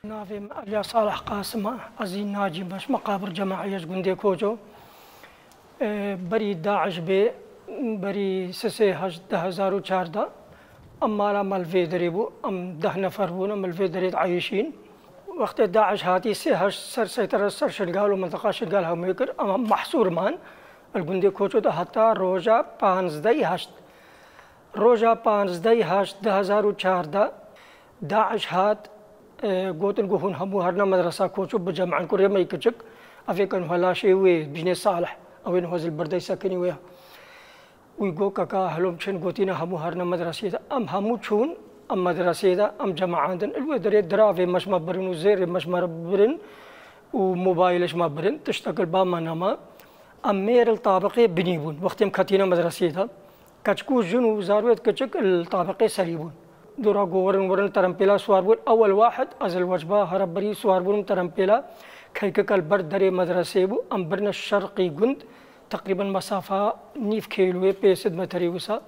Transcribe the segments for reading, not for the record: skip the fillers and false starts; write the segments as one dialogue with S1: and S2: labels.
S1: نافم عليا صالح قاسمة أزين ناجي باش مقابر جماعية جندي كوجو بري داعش بي بري سسي هج 2014 أما لا مالفي دريبو أم 10 نفر بونا مالفي دريد عايشين وقت داعش هاتي سي هج سر سيطرة سر شرقال ومنطقة شرقال هميكر أما محصور مان الجندي كوجو ده حتى روجا 15 روجا 15 2014 داعش هات قوتن قهون همو هرنا مدرسة كوچو بجمعن كوريا ما يكجك أفيكن هلا شيء وي بجني صالح أو إنه هذا البردي ساكني وياه ويقول كاكا هلوم شن قوتينا همو هرنا مدرسة أم همو شون أم مدرسة أم جماعة الودري درافي مش مبرن وزير مش مبرن وموبايلش مبرن تشتغل باما نما أم مير الطابقي بنيبون وقتهم كاتينا مدرسة كتشكو جنو زارويت كتشك الطابقي سليبون دورا ورن ترمبيلا سواربون أول واحد أزل وجبة هربري سواربون ترمبيلا كيكك البرد دري مدرسة بو أمبرنا الشرقي جند تقريبا مسافة 9 كيلو بيسد متري وسا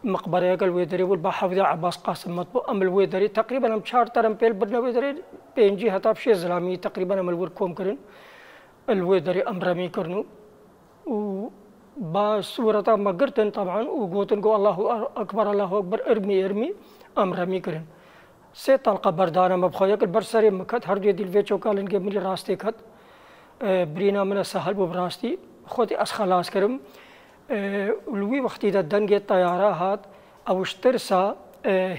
S1: مقبرة الويدري والبحافظ عباس قاسم مطبو أم الويدري تقريبا أم شهر ترمبيل برنا ويدري بينجي هتاب شي زلامي تقريبا أم الوركوم كرن الويدري أم رمي كرنو و بصورة ما قرتن طبعا وقوتن قو الله أكبر الله أكبر ارمي أم رمي كرن سي طلقة بردانا مبخويك البرسري مكت هر جدي الفيتشو قالن قبل راستي كت برينا من السهل ببراستي خودي أسخلاص كرم ولوي وقتي دا دنجي الطيارة هات أو اشترسا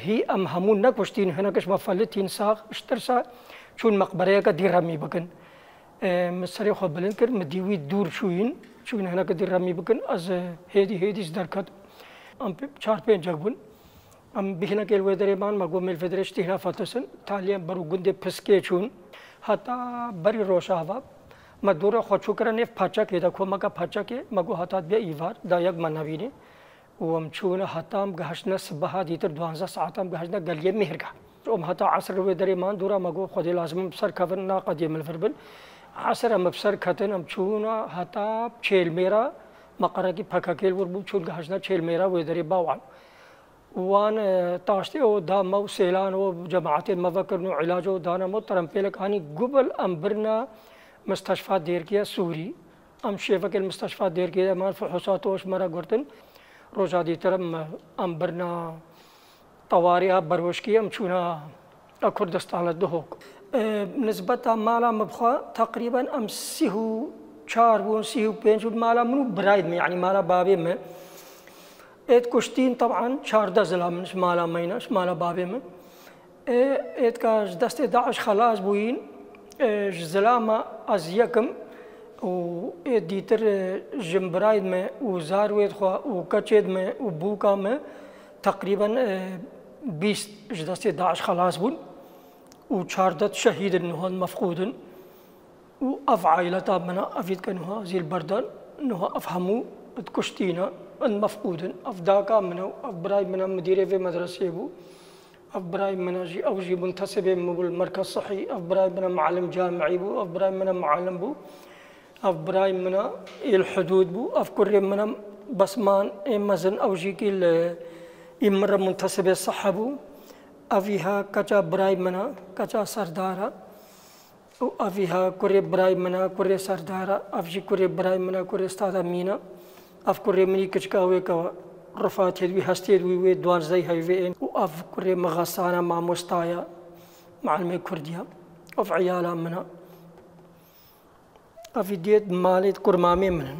S1: هي أم همون نكوشتين هناكش مفلتين ساق اشترسا شون مقبرية دي رمي بكن مسري خو بلنكر مديوي دور شوين هنا كدير رمي بكن از هيدي دركت ام چار پين جگبون ام بهنا كيل ويدريمان ما گومل فدرشت هنا فتسن تاليا برو گند پسكي چون حتى بري روشاوا ما دورا خو چوكرن فاچا كيدا خو مگا فاچا كي مگو حتات بي ايوار دا يگ مناويني وام چون حتام گهشنا صبح ديتر 12 ساعتام گهشنا گليه مهرگا ام حتى عصر ويدريمان دورا مگو خود لازم سر كفن قديم الفربل عصر مبصر كتن أم شونا هتا شيل ميرا مقرأ كي فكاكيل وربو شون كهجنا شيل ميرا ويدري باوعن وان تاشتي أو دام أو سيلان أو جماعات مفكر نو علاج أو دانا مو ترمبيلك هاني قبل أمبرنا مستشفى دير كيا سوري أم شيفك المستشفى دير كيا مان فحوصات وش مرة قرتن روجا دي ترم أمبرنا طوارئ بروش كي أم شونا كردستان الدهوك نسبة مالا مبخا تقريبا أم سيهو شاربون سيهو بينشود مالا منو برايد يعني مالا بابي من إيد كشتين طبعا شار دزلا منش مالا ميناش مالا بابي من إيد كاش دست داعش خلاص بوين زلاما أزيكم و إيد ديتر جنبرايد من وزارويد خوا وكاتشيد من وبوكا من تقريبا 20 دست داعش خلاص بون وشاردت شهيد انه مفقود واف عائلة منا افيد كانوا زي البردان انه افهموا كشتينا المفقود اف داكا منو اف براي منا مدير في مدرسة بو اف براي منا جي او جي منتسب بالمركز الصحي اف براي منا معلم جامعي بو اف براي منا معلم بو اف براي منا الحدود بو اف كوري منا بسمان مزن او جي كي امر منتسب الصحة بو أفيها كذا براي منا كذا سردارا أفيها كوري براي منا كوري سردارا أفجي كوري براي منا كوري استاذ مينا أف كوري مني كشكاوي كوا رفعت هدوي هستيد وي دوان زي هايفين وأف كوري مغسانا مع مستايا معلمي كرديا أف عيالا منا أفي ديت مالت كرمامي منن